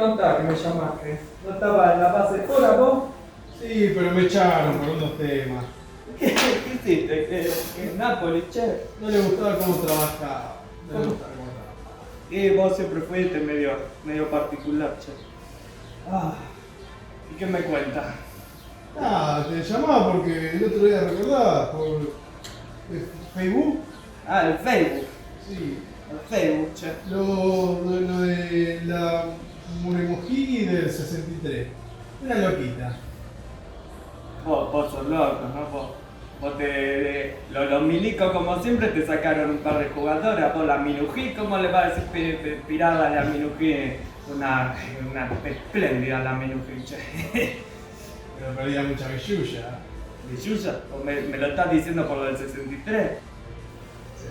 contá que me llamaste. ¿No estaba en la base hora vos? Sí, pero me echaron por unos temas. ¿Qué hiciste? ¿Que en Nápoles, che? No le gustaba cómo trabajaba. No le gustaba cómo trabajaba. Y vos siempre fuiste medio particular, che. Ah, ¿y qué me cuentas? Ah, te llamaba porque el otro día recordabas por Facebook. Ah, el Facebook. Sí. El Facebook, che. Lo de la Muremoji del 63. Una loquita. Vos sos loco, ¿no? Los milicos, como siempre, te sacaron un par de jugadoras. Vos, la Minují, ¿cómo le va a decir pirada a la Minují? Una espléndida la Minují, che. Pero perdía mucha billulla. ¿Villuya? ¿O me lo estás diciendo por lo del 63? Sí.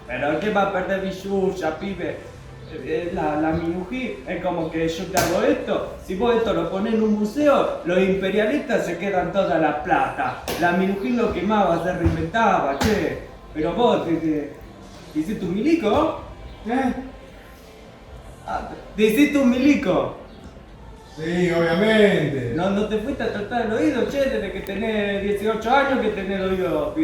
¿Pero qué va a perder Villuya, pibe? La Minují es como que yo te hago esto. Si vos esto lo ponés en un museo, los imperialistas se quedan toda la plata. La Minují lo quemaba, se reinventaba, che. Pero vos, ¿te hiciste un milico? ¿Eh? ¿Te hiciste un milico? Sí, obviamente. No te fuiste a tratar el oído, che, desde que tenés 18 años que tenés el oído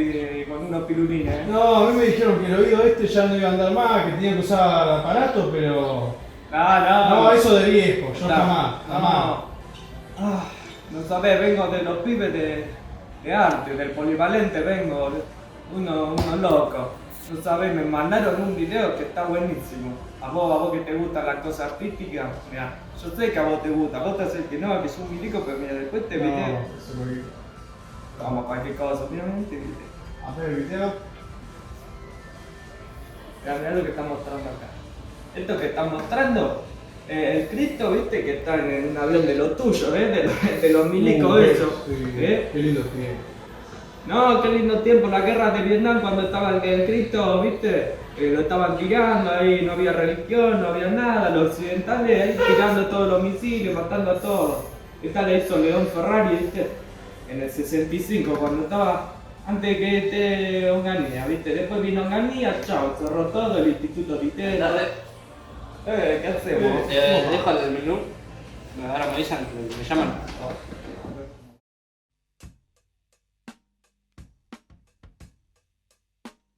con unos pirulines, ¿eh? No, a mí me dijeron que el oído este ya no iba a andar más, que tenía que usar aparatos, pero... No, eso de viejo, yo jamás. No sabés, vengo de los pibes de arte, del polivalente vengo, uno loco. No sabés, me mandaron un video que está buenísimo. A vos que te gustan las cosas artísticas, mira, yo sé que a vos te gusta, vos te haces que no, que sos un milico, pero mira, después este video. No, eso lo vi. Vamos, cualquier cosa, mira este video. A ver el video. Mirá lo que está mostrando acá. Esto que está mostrando, el Cristo, viste, que está en un avión de lo tuyo, de los milicos esos. Sí, ¿Eh? qué lindo tiempo. No, qué lindo tiempo, la guerra de Vietnam cuando estaba el Cristo, viste, lo estaban tirando, ahí no había religión, no había nada, los occidentales ahí tirando todos los misiles, matando a todos. Esta la hizo León Ferrari, viste, en el 65, cuando estaba, antes que esté Onganía, viste, después vino Onganía, chao, cerró todo, el Instituto Ditela. ¿Qué hacemos? Dejo el menú, ahora me avisan, me llaman.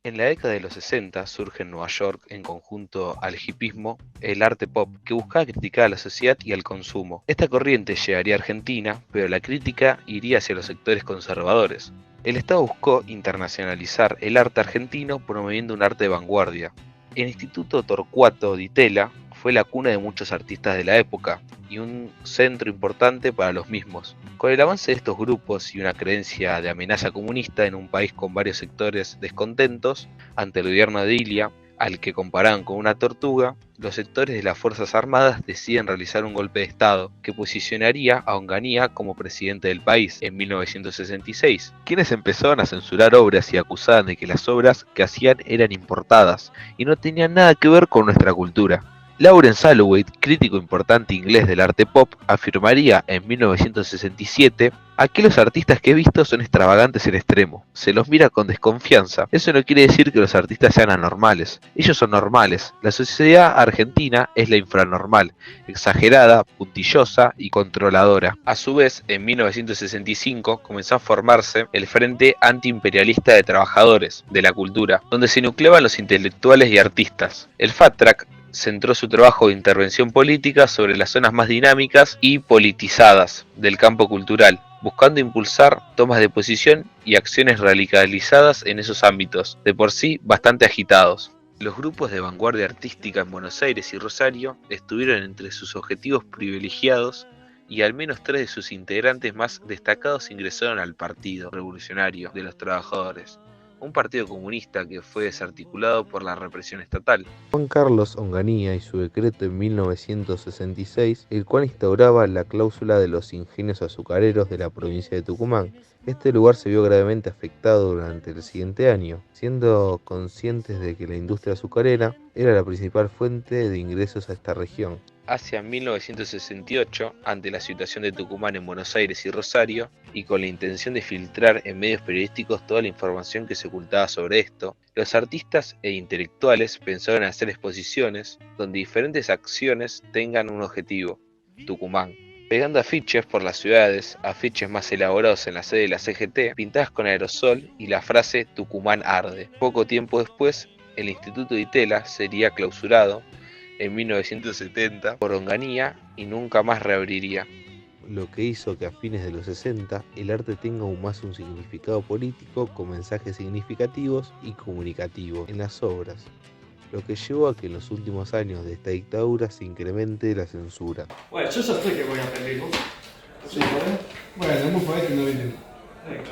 En la década de los 60 surge en Nueva York, en conjunto al hipismo, el arte pop, que buscaba criticar a la sociedad y al consumo. Esta corriente llegaría a Argentina, pero la crítica iría hacia los sectores conservadores. El Estado buscó internacionalizar el arte argentino promoviendo un arte de vanguardia. El Instituto Torcuato Di Tella fue la cuna de muchos artistas de la época y un centro importante para los mismos. Con el avance de estos grupos y una creencia de amenaza comunista en un país con varios sectores descontentos ante el gobierno de Ilia, al que comparaban con una tortuga, los sectores de las Fuerzas Armadas deciden realizar un golpe de Estado que posicionaría a Onganía como presidente del país en 1966, quienes empezaron a censurar obras y acusaban de que las obras que hacían eran importadas y no tenían nada que ver con nuestra cultura. Laurence Alloway, crítico importante inglés del arte pop, afirmaría en 1967: "Aquí los artistas que he visto son extravagantes en extremo, se los mira con desconfianza. Eso no quiere decir que los artistas sean anormales, ellos son normales. La sociedad argentina es la infranormal, exagerada, puntillosa y controladora". A su vez, en 1965 comenzó a formarse el Frente Antiimperialista de Trabajadores de la Cultura, donde se nucleaban los intelectuales y artistas. El FATRAC centró su trabajo de intervención política sobre las zonas más dinámicas y politizadas del campo cultural, buscando impulsar tomas de posición y acciones radicalizadas en esos ámbitos, de por sí bastante agitados. Los grupos de vanguardia artística en Buenos Aires y Rosario estuvieron entre sus objetivos privilegiados y al menos 3 de sus integrantes más destacados ingresaron al Partido Revolucionario de los Trabajadores, un partido comunista que fue desarticulado por la represión estatal. Juan Carlos Onganía y su decreto en 1966, el cual instauraba la cláusula de los ingenios azucareros de la provincia de Tucumán. Este lugar se vio gravemente afectado durante el siguiente año, siendo conscientes de que la industria azucarera era la principal fuente de ingresos a esta región. hacia 1968, ante la situación de Tucumán en Buenos Aires y Rosario, y con la intención de filtrar en medios periodísticos toda la información que se ocultaba sobre esto, los artistas e intelectuales pensaron en hacer exposiciones donde diferentes acciones tengan un objetivo: Tucumán. Pegando afiches por las ciudades, afiches más elaborados en la sede de la CGT, pintadas con aerosol y la frase Tucumán arde. Poco tiempo después, el Instituto de Itela sería clausurado en 1970 por Onganía y nunca más reabriría. Lo que hizo que a fines de los 60 el arte tenga aún más un significado político con mensajes significativos y comunicativos en las obras, lo que llevó a que en los últimos años de esta dictadura se incremente la censura. Bueno, yo ya sé que voy a pedir vos. Sí. Bueno, el Mufo este no viene.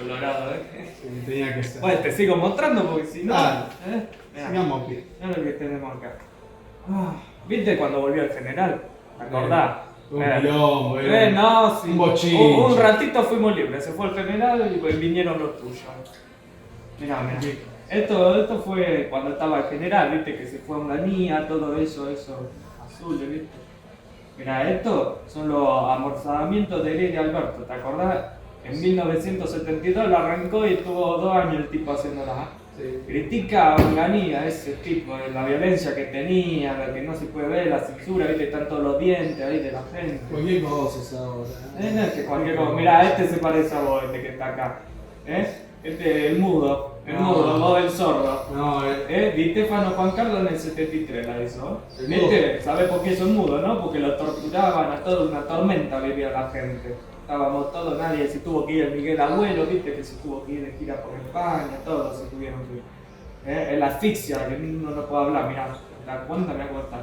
Colorado, Sí, tenía que ser. Bueno, te sigo mostrando porque si no. Mirá, Sigamos bien. mirá lo que tenemos acá. ¿Viste cuando volvió el general? ¿Te acordás? Un quilombo, No, sí. Un bochinche. Un ratito fuimos libres, se fue el general y pues vinieron los tuyos. Mirá. Esto fue cuando estaba el general, viste, que se fue a Onganía, todo eso azul, viste. Mirá, estos son los amortiguamientos de Heredia Alberto, ¿te acordás? En 1972 lo arrancó y estuvo 2 años el tipo haciéndola. Sí. Critica a Onganía, ese tipo, de la violencia que tenía, la que no se puede ver, la censura, viste, están todos los dientes ahí de la gente. Cualquier cosa ahora. No es que cualquier cosa. Mirá, este se parece a vos, este que está acá. Este, el mudo, vos el sordo. No, Di Stefano Juan Carlos en el 73 la hizo. ¿El mudo? ¿Sabés por qué son mudos, no? Porque lo torturaban a toda una tormenta, vivía la gente. Estábamos todos, nadie se tuvo que ir, el Miguel Abuelo, viste, que se tuvo que ir de gira por España, todos se tuvieron que ir. Es la asfixia, que uno no puede hablar, mirá, ¿te das cuenta? Mirá cómo está.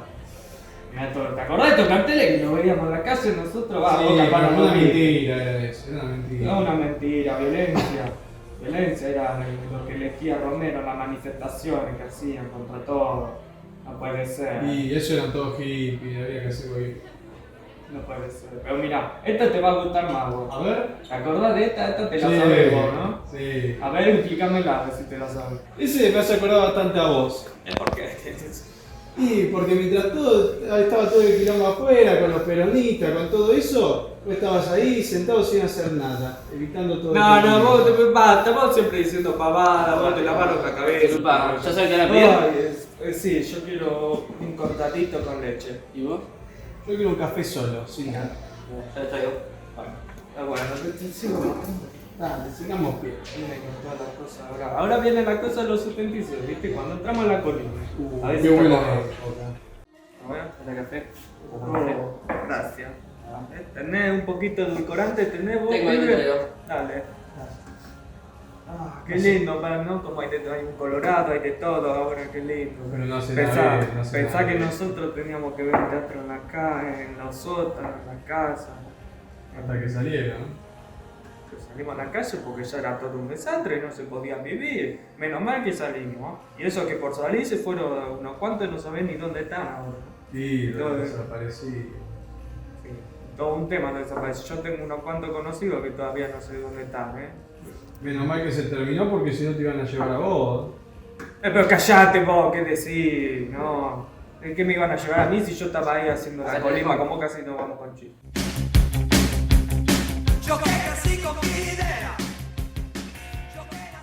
Mirá todo, ¿te acordás de estos carteles que lo veíamos en la calle nosotros? sí, Boca para una morir. mentira era eso, era una mentira. No, una mentira, violencia era lo que elegía Romero, las manifestaciones que hacían contra todo. No puede ser. Y eso eran todos hippies, había que hacer cualquier. No puede ser. Pero mira, esta te va a gustar más vos. A ver. ¿Te acordás de esta? Esta te la Sí, sabés vos, ¿no? Sí. A ver, explícamela, a ver si te la sabes. Ese me hace acordar bastante a vos. ¿Por qué? Y porque mientras estaba todo el quilombo afuera, con los peronistas, con todo eso, vos estabas ahí sentado sin hacer nada, evitando todo No, el no, quilombo. vos siempre diciendo pavada, vos te lavas la cabeza. Disculpa, ¿ya sabes qué era pedir? Sí, yo quiero un cortadito con leche. ¿Y vos? Yo quiero un café solo, sin nada. Ya está yo. Bueno, te sigo mostrando. Dale, sigamos bien. Viene con todas las cosas. Ahora viene la cosa de los 76, ¿viste? Cuando entramos en la colina. A ver Qué si te buena acordás. época. A ver, ¿para café? Gracias. ¿Tenés un poquito de edulcorante? ¿Tenés vos? Tengo ahí, pibe? tengo. Dale. Qué lindo, ¿no? Como hay un colorado, hay de todo ahora, qué lindo. Pero no hace Pensá, nada bien, no hace pensá nada que bien. nosotros teníamos que ver teatro en la calle, en los sótanos, en la casa. Hasta que salieron. Que salimos a la calle porque ya era todo un desastre, no se podía vivir. Menos mal que salimos. Y eso que por salir se fueron unos cuantos, no saben ni dónde están ahora. Sí, Todo desaparecí. Sí, todo un tema no desaparece. Yo tengo unos cuantos conocidos que todavía no sé dónde están, Menos mal que se terminó porque si no te iban a llevar a vos. Pero callate vos, ¿qué decís? No. ¿En qué me iban a llevar a mí si yo estaba ahí haciendo la colima como casi no vamos con chiste?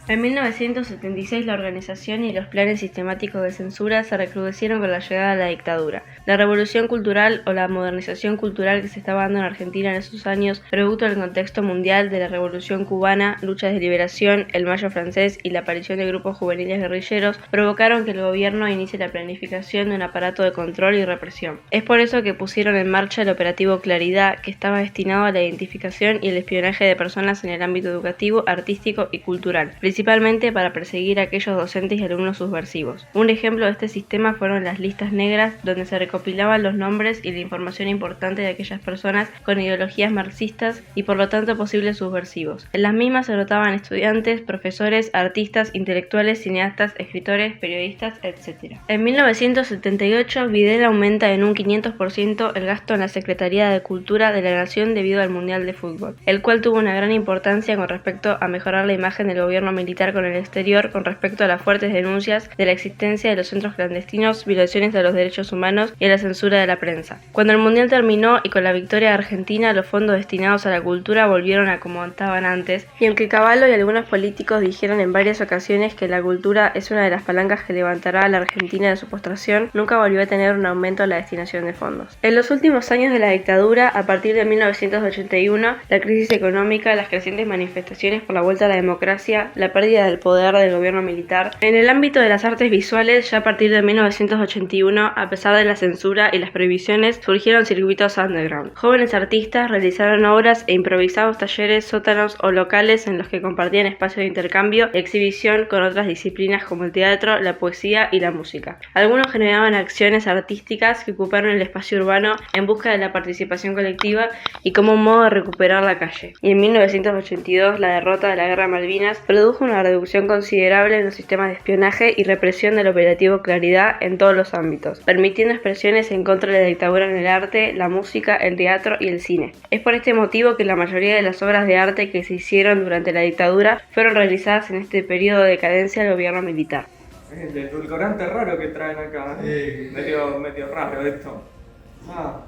En 1976 la organización y los planes sistemáticos de censura se recrudecieron con la llegada de la dictadura. La revolución cultural o la modernización cultural que se estaba dando en Argentina en esos años, producto del contexto mundial de la revolución cubana, luchas de liberación, el Mayo francés y la aparición de grupos juveniles guerrilleros, provocaron que el gobierno inicie la planificación de un aparato de control y represión. Es por eso que pusieron en marcha el operativo Claridad, que estaba destinado a la identificación y el espionaje de personas en el ámbito educativo, artístico y cultural, principalmente para perseguir a aquellos docentes y alumnos subversivos. Un ejemplo de este sistema fueron las listas negras, donde se recopilaban los nombres y la información importante de aquellas personas con ideologías marxistas y por lo tanto posibles subversivos. En las mismas se anotaban estudiantes, profesores, artistas, intelectuales, cineastas, escritores, periodistas, etc. En 1978, Videla aumenta en un 500% el gasto en la Secretaría de Cultura de la Nación debido al Mundial de Fútbol, el cual tuvo una gran importancia con respecto a mejorar la imagen del gobierno militar militar con el exterior con respecto a las fuertes denuncias de la existencia de los centros clandestinos, violaciones de los derechos humanos y a la censura de la prensa. Cuando el Mundial terminó y con la victoria de Argentina, los fondos destinados a la cultura volvieron a como estaban antes, y aunque Cavallo y algunos políticos dijeron en varias ocasiones que la cultura es una de las palancas que levantará a la Argentina de su postración, nunca volvió a tener un aumento en la destinación de fondos. En los últimos años de la dictadura, a partir de 1981, la crisis económica, las crecientes manifestaciones por la vuelta a la democracia, la pérdida del poder del gobierno militar. En el ámbito de las artes visuales, ya a partir de 1981, a pesar de la censura y las prohibiciones, surgieron circuitos underground. Jóvenes artistas realizaron obras e improvisados talleres, sótanos o locales en los que compartían espacio de intercambio y exhibición con otras disciplinas como el teatro, la poesía y la música. Algunos generaban acciones artísticas que ocuparon el espacio urbano en busca de la participación colectiva y como un modo de recuperar la calle. Y en 1982, la derrota de la Guerra de Malvinas produjo una reducción considerable en los sistemas de espionaje y represión del operativo Claridad en todos los ámbitos, permitiendo expresiones en contra de la dictadura en el arte, la música, el teatro y el cine. Es por este motivo que la mayoría de las obras de arte que se hicieron durante la dictadura fueron realizadas en este periodo de decadencia del gobierno militar. El edulcorante raro que traen acá, medio raro esto.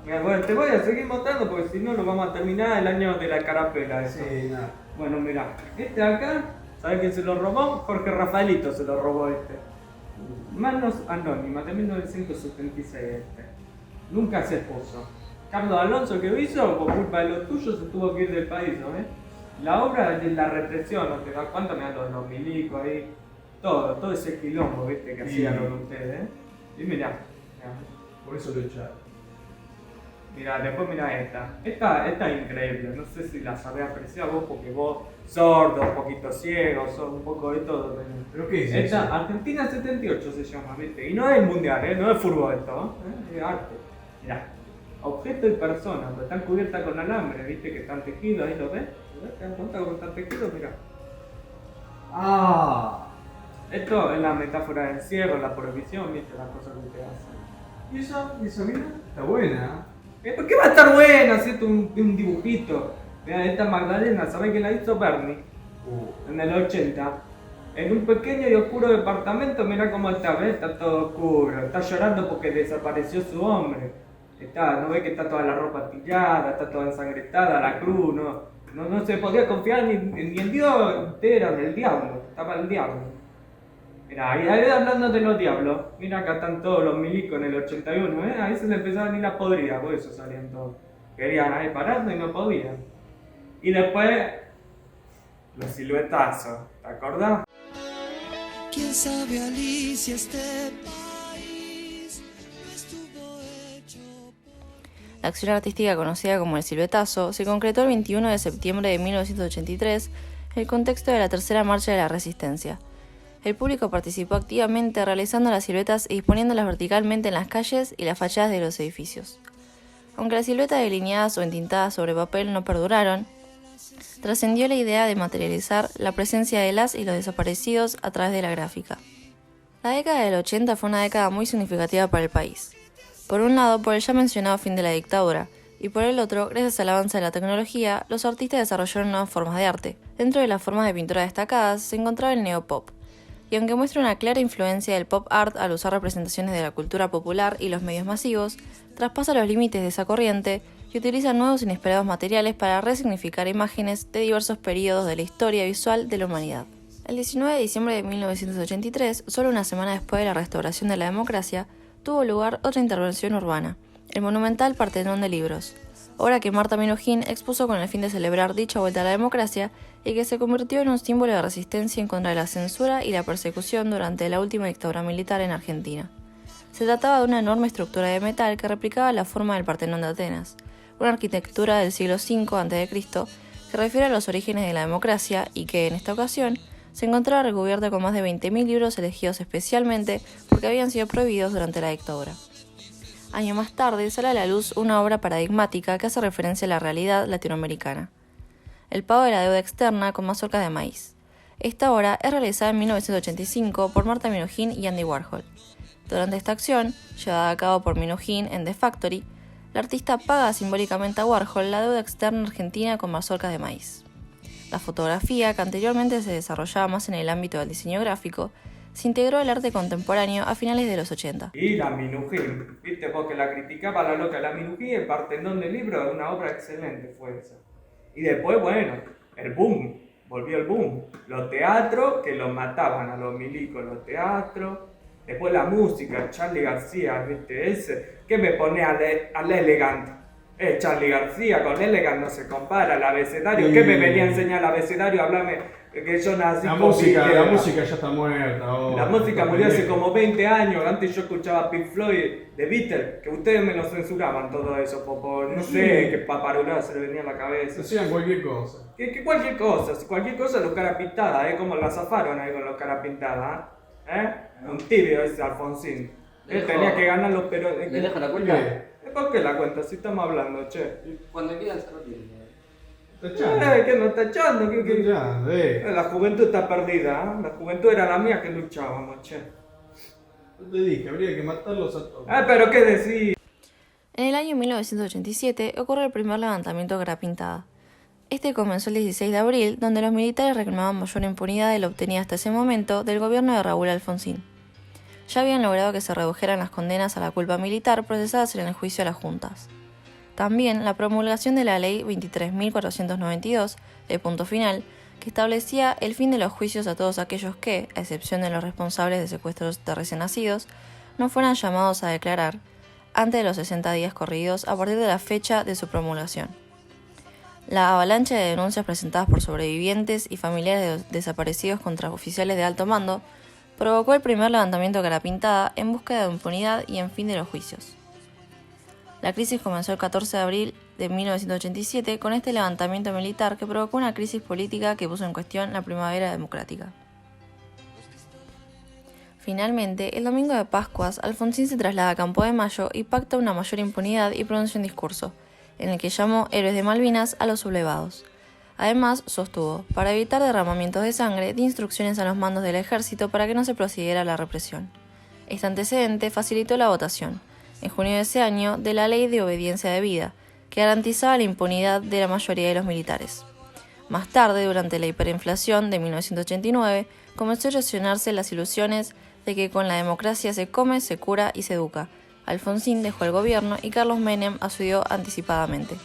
Mira, bueno, te voy a seguir mostrando porque si no lo vamos a terminar el año de la carapela. Eso. Sí, nada. Bueno, mira, este de acá, ¿sabes quién se lo robó? Jorge Rafaelito se lo robó este. Manos Anónimas, de 1976 este. Nunca se puso. Carlos Alonso, que lo hizo, por culpa de los tuyos, se tuvo que ir del país, ¿no ves? La obra de la represión, ¿no te das cuenta? Mirá los milicos ahí, todo ese quilombo, ¿viste? Que hacían los de ustedes, ¿eh? Y mirá. Por eso lo echaron. Mira, después mira esta. Esta es increíble, no sé si la sabés apreciar vos porque vos sordo, un poquito ciego, sos un poco de todo. ¿Pero qué es Esta, eso? Argentina 78 se llama, ¿viste? Y no es el mundial, no es fútbol esto, es arte. Mirá, objeto y persona, pero están cubiertas con alambre, ¿viste? Que están tejidos, ahí lo ves. ¿Te das cuenta cómo están tejidos? Mirá. Esto es la metáfora del encierro, la prohibición, ¿viste? Las cosas que te hacen. ¿Y eso mira? Está buena. ¿Por qué va a estar buena si esto es un dibujito? Mirá, esta Magdalena, ¿sabés quién la hizo? Bernie, en el 80. En un pequeño y oscuro departamento, mirá cómo está, ¿ves? Está todo oscuro, está llorando porque desapareció su hombre. ¿No ves que está toda la ropa tirada, está toda ensangrentada, la cruz, no se podía confiar ni en Dios, ustedes eran el diablo, estaba el diablo. Mirá, y ahí hablando de los diablos, mira acá están todos los milicos en el 81, ahí se les empezaba a venir la podrida, por eso salían todos. Querían ahí pararse y no podían. Y después, los siluetazos, ¿te acordás? ¿Quién sabe, Alicia, este país no estuvo hecho por... La acción artística conocida como el siluetazo se concretó el 21 de septiembre de 1983 en el contexto de la tercera marcha de la Resistencia. El público participó activamente realizando las siluetas y disponiéndolas verticalmente en las calles y las fachadas de los edificios. Aunque las siluetas delineadas o entintadas sobre papel no perduraron, trascendió la idea de materializar la presencia de las y los desaparecidos a través de la gráfica. La década del 80 fue una década muy significativa para el país. Por un lado, por el ya mencionado fin de la dictadura, y por el otro, gracias al avance de la tecnología, los artistas desarrollaron nuevas formas de arte. Dentro de las formas de pintura destacadas se encontraba el neopop, y aunque muestra una clara influencia del pop art al usar representaciones de la cultura popular y los medios masivos, traspasa los límites de esa corriente y utiliza nuevos e inesperados materiales para resignificar imágenes de diversos periodos de la historia visual de la humanidad. El 19 de diciembre de 1983, solo una semana después de la restauración de la democracia, tuvo lugar otra intervención urbana, el monumental Partenón de Libros, obra que Marta Minujín expuso con el fin de celebrar dicha vuelta a la democracia y que se convirtió en un símbolo de resistencia en contra de la censura y la persecución durante la última dictadura militar en Argentina. Se trataba de una enorme estructura de metal que replicaba la forma del Partenón de Atenas, una arquitectura del siglo V a.C. que refiere a los orígenes de la democracia y que, en esta ocasión, se encontraba recubierta con más de 20.000 libros elegidos especialmente porque habían sido prohibidos durante la dictadura. Años más tarde sale a la luz una obra paradigmática que hace referencia a la realidad latinoamericana: El pago de la deuda externa con mazorcas de maíz. Esta obra es realizada en 1985 por Marta Minujín y Andy Warhol. Durante esta acción, llevada a cabo por Minujín en The Factory, la artista paga simbólicamente a Warhol la deuda externa argentina con mazorcas de maíz. La fotografía, que anteriormente se desarrollaba más en el ámbito del diseño gráfico, se integró al arte contemporáneo a finales de los 80. Y la Minujín, viste vos que la criticaba la loca la Minujín, el Partendón del libro, una obra excelente fue esa. Y después, bueno, el boom, volvió el boom. Los teatros que los mataban a los milicos, los teatros. Después la música, Charly García, viste, ese, que me pone al Elegant. Charly García con Elegant no se compara, el abecedario, ¿qué me venía a enseñar el abecedario? Hablarme que yo nací La con música Beatles. ya está muerta. La música murió hace como 20 años, antes yo escuchaba Pink Floyd de Beatles, que ustedes me lo censuraban todo eso, no sé, qué paparulada se le venía a la cabeza. Decían cualquier cosa. Que cualquier cosa, los cara pintada, como la zafaron ahí con los cara pintada, Un tibio ese Alfonsín. Él tenía que ganar los perones. ¿Le dejo la cuenta? ¿Por qué la cuenta? Si estamos hablando, che. Cuando quieran se retira. Está echando. ¿Qué no está echando? Está echando, La juventud está perdida, La juventud era la mía que luchábamos, che. Yo te dije, habría que matarlos a todos. Pero ¿qué decir? En el año 1987 ocurre el primer levantamiento Cara Pintada. Este comenzó el 16 de abril, donde los militares reclamaban mayor impunidad de lo obtenida hasta ese momento del gobierno de Raúl Alfonsín. Ya habían logrado que se redujeran las condenas a la culpa militar procesadas en el juicio a las juntas. También la promulgación de la Ley 23.492, de punto final, que establecía el fin de los juicios a todos aquellos que, a excepción de los responsables de secuestros de recién nacidos, no fueran llamados a declarar antes de los 60 días corridos a partir de la fecha de su promulgación. La avalancha de denuncias presentadas por sobrevivientes y familiares de los desaparecidos contra oficiales de alto mando provocó el primer levantamiento Cara Pintada en búsqueda de impunidad y en fin de los juicios. La crisis comenzó el 14 de abril de 1987 con este levantamiento militar que provocó una crisis política que puso en cuestión la primavera democrática. Finalmente, el domingo de Pascuas, Alfonsín se traslada a Campo de Mayo y pacta una mayor impunidad y pronuncia un discurso, en el que llamó héroes de Malvinas a los sublevados. Además, sostuvo, para evitar derramamientos de sangre, dio instrucciones a los mandos del ejército para que no se procediera la represión. Este antecedente facilitó la votación, en junio de ese año, de la Ley de Obediencia Debida, que garantizaba la impunidad de la mayoría de los militares. Más tarde, durante la hiperinflación de 1989, comenzó a erosionarse las ilusiones de que con la democracia se come, se cura y se educa. Alfonsín dejó el gobierno y Carlos Menem asumió anticipadamente.